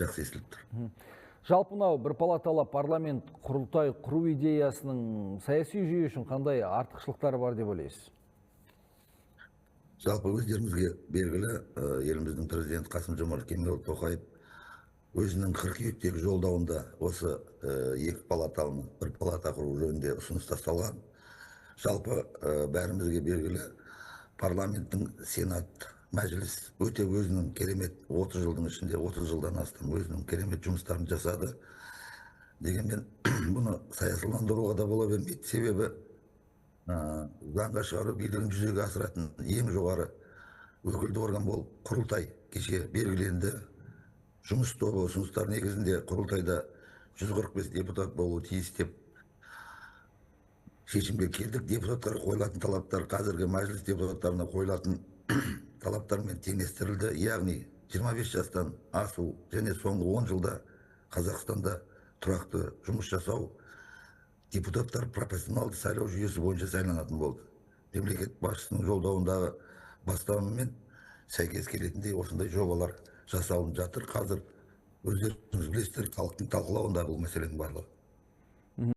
жақсы естіліп тұр. Жалпы мынау бір палаталы парламент құрылтай құру идеясының саяси жүйе үшін қандай артықшылықтары бар деп ойлайсыз? Жалпы өздеріңізге белгілі, еліміздің президенті Қасым-Жомарт Кемелұлы Тоқаев өзінің қыркүйектегі жолдауында осы екі палаталы бір палата құру жөнінде ұсыныс тасталған. Жалпы бәрімізге белгілі, парламенттің сенат, мәжіліс өте өзінің керемет 30 жылдың ішінде 30 жылдан астам өзінің керемет жұмыстарын жасады. Дегенмен бұны саясиландыруға да бола бермейді. Себебі заңға шығару билігін жүзеге асыратын ең жоғары өкілді орган болып құрылтай кеше белгіленді. Жұмыс тобы ұсыныстар негізінде құрылтайда 145 депутат болуы тиіс деп шешімге келдік. Депутаттарға қойылатын талаптар қазіргі мәжіліс депутаттарына қойылатын талаптармен теңестірілді. Яғни 25 жастан асу және соңғы 10 жылда Қазақстанда тұрақты жұмыс жасау депутаттар пропорционалды сайлау жүйесі бойынша сайланатын болды. Мемлекет басшысының жолдауындағы бастамамен сәйкес келетіндей осындай жобалар жасалынып жатыр. Қазір өздеріңіз білесіздер, халықтың талқылауында бұл мәселенің барлығы.